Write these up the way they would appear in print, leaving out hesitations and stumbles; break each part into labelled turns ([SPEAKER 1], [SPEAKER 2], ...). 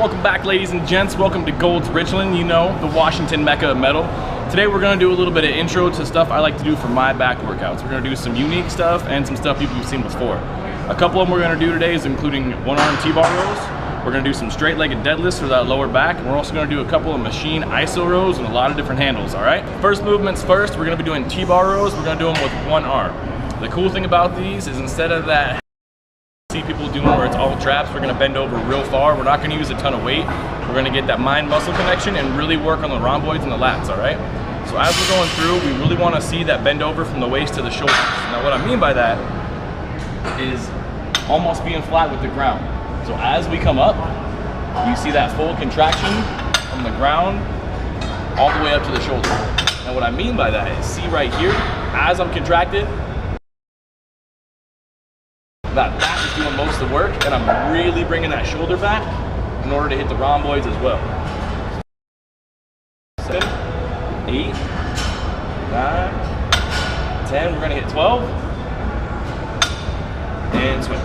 [SPEAKER 1] Welcome back, ladies and gents. Welcome to Gold's Richland, you know, the Washington Mecca of metal. Today we're gonna do a little bit of intro to stuff I like to do for my back workouts. We're gonna do some unique stuff and some stuff people have seen before. A couple of them we're gonna do today is including one-arm T-bar rows. We're gonna do some straight-legged deadlifts for that lower back, and we're also gonna do a couple of machine iso rows and a lot of different handles, all right? First movements first, we're gonna be doing T-bar rows. We're gonna do them with one arm. The cool thing about these is instead of that see people doing where it's all traps, we're gonna bend over real far. We're not gonna use a ton of weight. We're gonna get that mind-muscle connection and really work on the rhomboids and the lats, all right? So as we're going through, we really wanna see that bend over from the waist to the shoulders. Now what I mean by that is almost being flat with the ground. So as we come up, you see that full contraction from the ground all the way up to the shoulder. And what I mean by that is, see right here, as I'm contracted, that back is doing most of the work, and I'm really bringing that shoulder back in order to hit the rhomboids as well. 7, 8, 9, 10. We're gonna hit 12, and switch.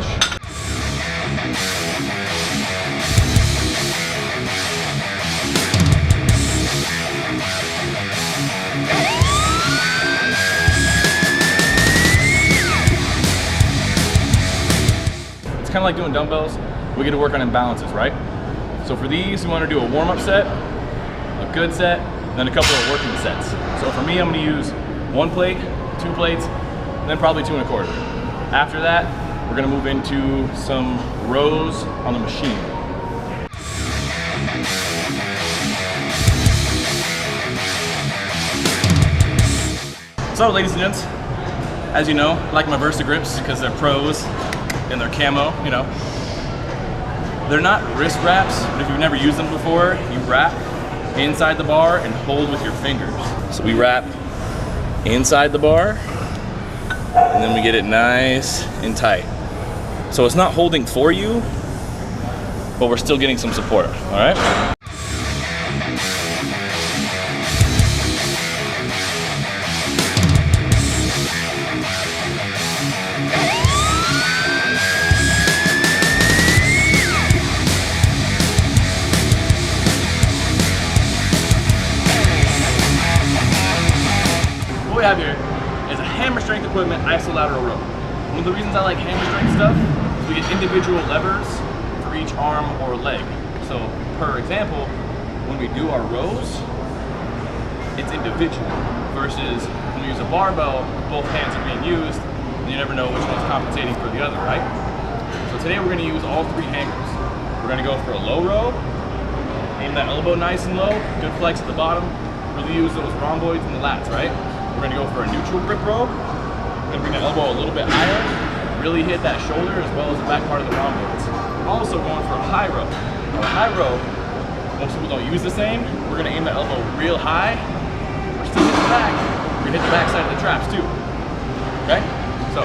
[SPEAKER 1] It's kind of like doing dumbbells. We get to work on imbalances, right? So for these, we want to do a warm-up set, a good set, then a couple of working sets. So for me, I'm going to use 1 plate, 2 plates, and then probably 2 1/4. After that, we're going to move into some rows on the machine. So ladies and gents, as you know, I like my Versa grips because they're pros and they're camo, you know. They're not wrist wraps, but if you've never used them before, you wrap inside the bar and hold with your fingers. So we wrap inside the bar, and then we get it nice and tight. So it's not holding for you, but we're still getting some support, all right? What we have here is a hammer strength equipment isolateral row. One of the reasons I like hammer strength stuff is we get individual levers for each arm or leg. So per example, when we do our rows, it's individual versus when we use a barbell, both hands are being used, and you never know which one's compensating for the other, right? So today we're gonna use all 3 hammers. We're gonna go for a low row, aim that elbow nice and low, good flex at the bottom, really use those rhomboids and the lats, right? We're gonna go for a neutral grip row. We're gonna bring the elbow a little bit higher, really hit that shoulder as well as the back part of the rhomboids. We're also going for a high row. Now a high row, most people don't use the same. We're gonna aim the elbow real high. We're still hitting the back. We're gonna hit the back side of the traps too. Okay? So,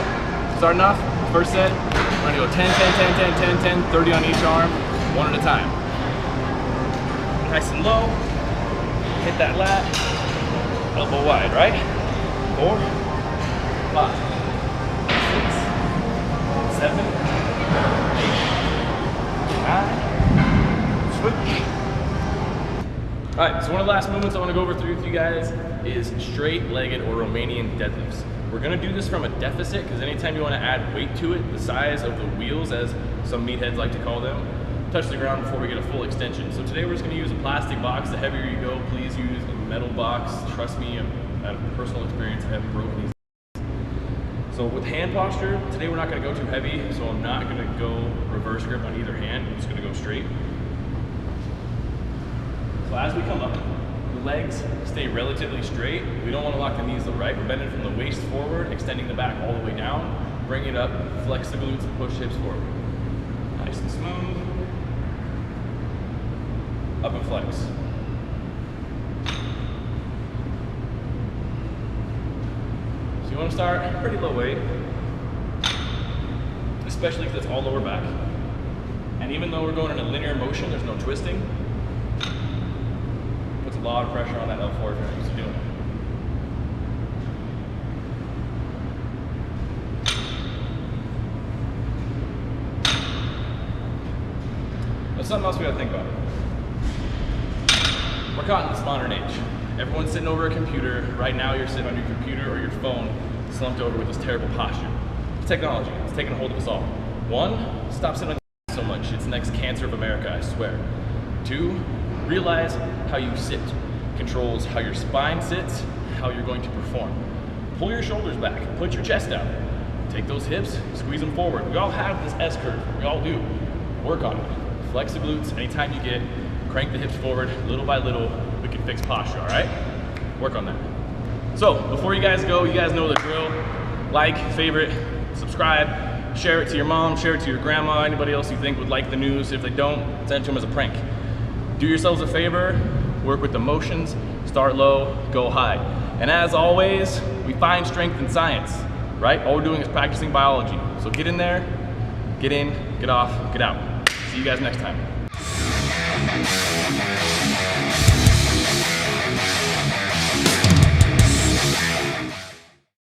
[SPEAKER 1] starting off, first set, we're gonna go 10, 10, 10, 10, 10, 10, 30 on each arm, one at a time. Nice and low, hit that lat, elbow wide, right? 4, 5, 6, 7, 8, 9, switch. All right, so one of the last movements I want to go over through with you guys is straight-legged or Romanian deadlifts. We're gonna do this from a deficit because anytime you want to add weight to it, the size of the wheels, as some meatheads like to call them, touch the ground before we get a full extension. So today we're just gonna use a plastic box. The heavier you go, please use a metal box. Trust me, out of personal experience, I haven't broken these. So with hand posture, today we're not gonna go too heavy, so I'm not gonna go reverse grip on either hand. I'm just gonna go straight. So as we come up, the legs stay relatively straight. We don't wanna lock the knees to the right. We're bending from the waist forward, extending the back all the way down. Bring it up, flex the glutes, and push hips forward. Nice and smooth. Up and flex. So you want to start pretty low weight, especially because it's all lower back. And even though we're going in a linear motion, there's no twisting. Puts a lot of pressure on that L4 if you're not used to doing it. But something else we gotta think about. We're caught in this modern age. Everyone's sitting over a computer. Right now you're sitting on your computer or your phone, slumped over with this terrible posture. It's technology, it's taking a hold of us all. One, stop sitting on your so much. It's the next cancer of America, I swear. Two, realize how you sit controls how your spine sits, how you're going to perform. Pull your shoulders back, put your chest out. Take those hips, squeeze them forward. We all have this S curve, we all do. Work on it. Flex the glutes anytime you get, crank the hips forward, little by little, we can fix posture, all right? Work on that. So, before you guys go, you guys know the drill. Like, favorite, subscribe, share it to your mom, share it to your grandma, anybody else you think would like the news. If they don't, send it to them as a prank. Do yourselves a favor, work with the motions, start low, go high. And as always, we find strength in science, right? All we're doing is practicing biology. So get in there, get in, get off, get out. See you guys next time.